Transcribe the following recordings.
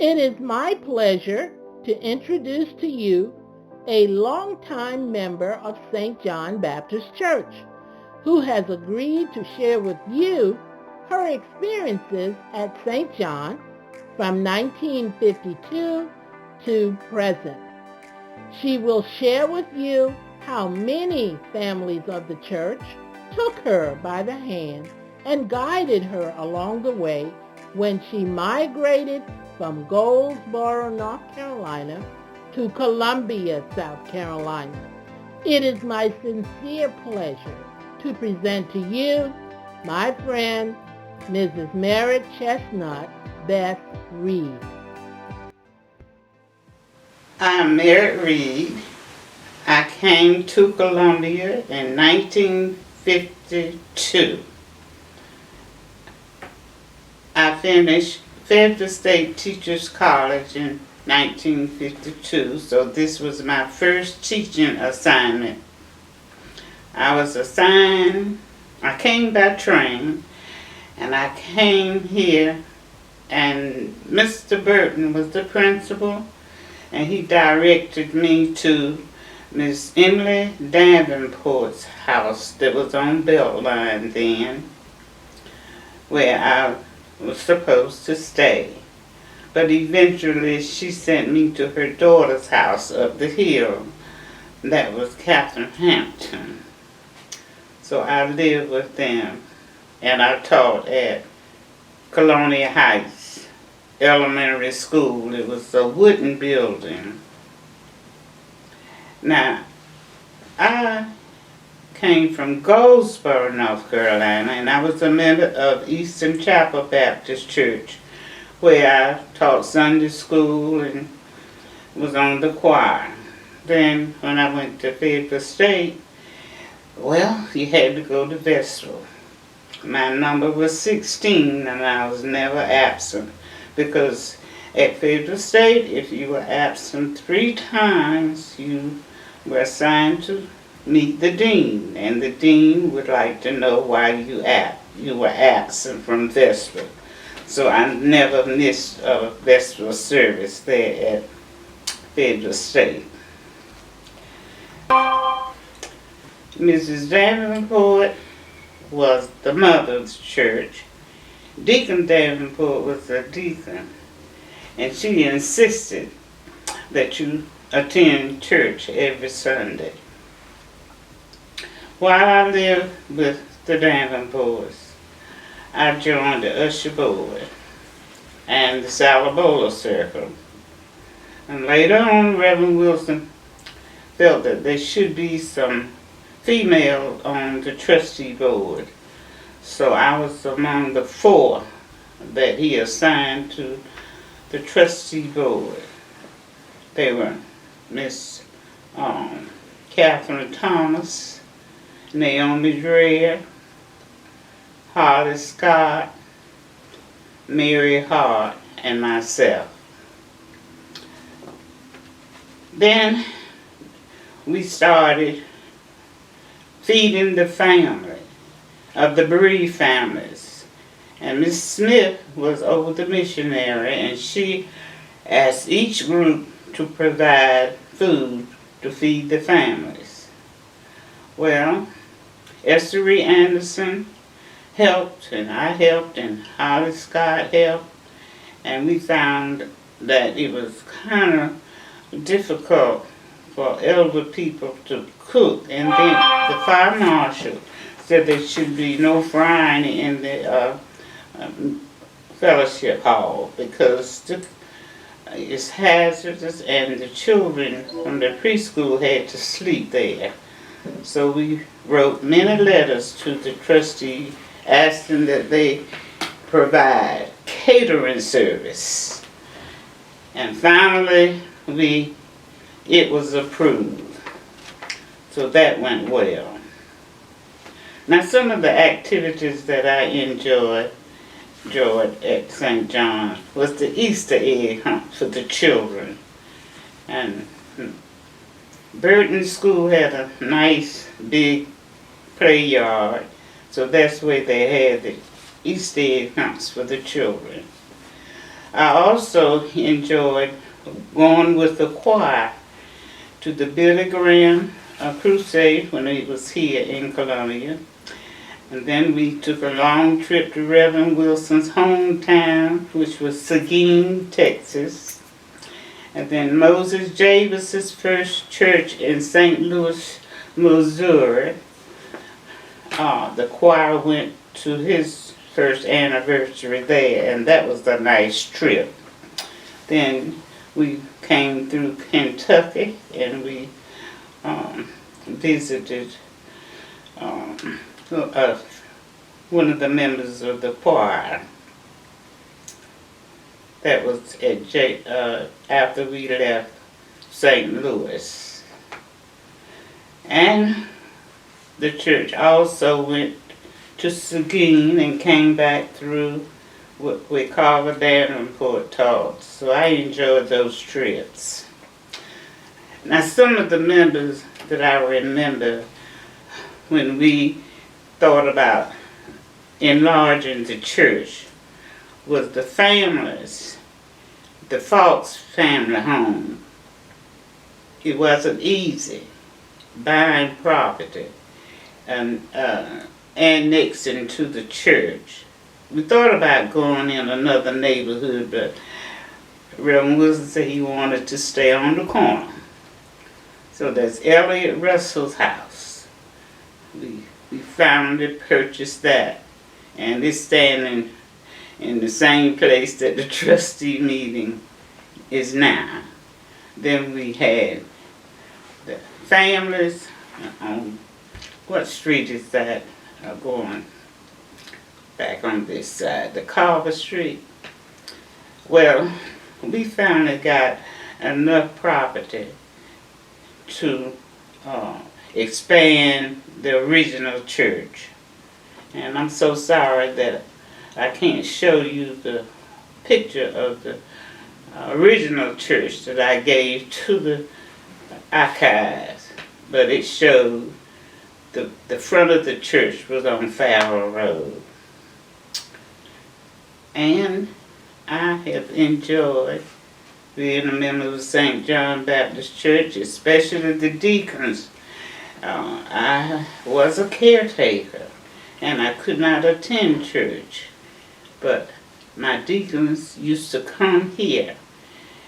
It is my pleasure to introduce to you a longtime member of St. John Baptist Church who has agreed to share with you her experiences at St. John from 1952 to present. She will share with you how many families of the church took her by the hand and guided her along the way when she migrated from Goldsboro, North Carolina to Columbia, South Carolina. It is my sincere pleasure to present to you my friend, Mrs. Merritt Chestnut, Beth Reid. I'm Merritt Reid. I came to Columbia in 1952. I finished Fayetteville State Teachers College in 1952, so this was my first teaching assignment. I came by train, and I came here, and Mr. Burton was the principal, and he directed me to Miss Emily Davenport's house that was on Beltline then, where I was supposed to stay. But eventually she sent me to her daughter's house up the hill. That was Catherine Hampton. So I lived with them, and I taught at Colonial Heights Elementary School. It was a wooden building. Now, I came from Goldsboro, North Carolina, and I was a member of Eastern Chapel Baptist Church, where I taught Sunday school and was on the choir. Then, when I went to Fayetteville State, well, you had to go to Vestal. My number was 16, and I was never absent, because at Fayetteville State, if you were absent 3 times, you were assigned to meet the dean, and the dean would like to know why you were absent from Vestal. So I never missed a Vestal service there at Fayetteville State. Mrs. Davenport was the mother of the church. Deacon Davenport was a deacon, and she insisted that you attend church every Sunday. While I lived with the Davenports, I joined the usher board and the Salabola Circle. And later on, Reverend Wilson felt that there should be some female on the trustee board. So I was among the 4 that he assigned to the trustee board. They were Miss Catherine Thomas, Naomi Dreher, Holly Scott, Mary Hart, and myself. Then we started feeding the family of the bereaved families. And Miss Smith was over the missionary, and she asked each group to provide food to feed the families. Well, Esther Reed Anderson helped, and I helped, and Holly Scott helped, and we found that it was kind of difficult for elder people to cook, and then the fire marshal said there should be no frying in the fellowship hall because it's hazardous, and the children from the preschool had to sleep there. So we wrote many letters to the trustee asking that they provide catering service. And finally, it was approved. So that went well. Now, some of the activities that I enjoyed at St. John was the Easter egg hunt for the children. And Burton School had a nice big play yard, so that's where they had the Easter egg hunts for the children. I also enjoyed going with the choir to the Billy Graham crusade when he was here in Columbia. And then we took a long trip to Reverend Wilson's hometown, which was Seguin, Texas. And then Moses Javis's first church in St. Louis, Missouri. The choir went to his first anniversary there, and that was a nice trip. Then we came through Kentucky, and we visited one of the members of the choir. That was at after we left St. Louis. And the church also went to Seguin and came back through with Carver Davenport taught. So I enjoyed those trips. Now some of the members that I remember when we thought about enlarging the church was the families, the Fox family home. It wasn't easy buying property and annexing to the church. We thought about going in another neighborhood, but Reverend Wilson said he wanted to stay on the corner. So that's Elliot Russell's house. We finally purchased that, and it's standing in the same place that the trustee meeting is now. Then we had the families on, what street is that? Going back on this side, the Carver Street. Well, we finally got enough property to expand the original church. And I'm so sorry that I can't show you the picture of the original church that I gave to the archives, but it showed the front of the church was on Farrell Road. And I have enjoyed being a member of St. John Baptist Church, especially the deacons. I was a caretaker, and I could not attend church, but my deacons used to come here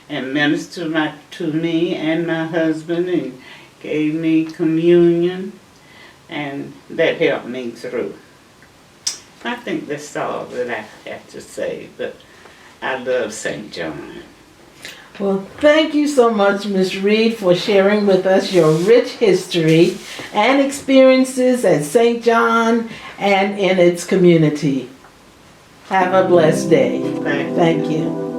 and minister to me and my husband and gave me communion, and that helped me through. I think that's all that I have to say, but I love St. John. Well, thank you so much, Ms. Reid, for sharing with us your rich history and experiences at St. John and in its community. Have a blessed day. Thank you. Thank you.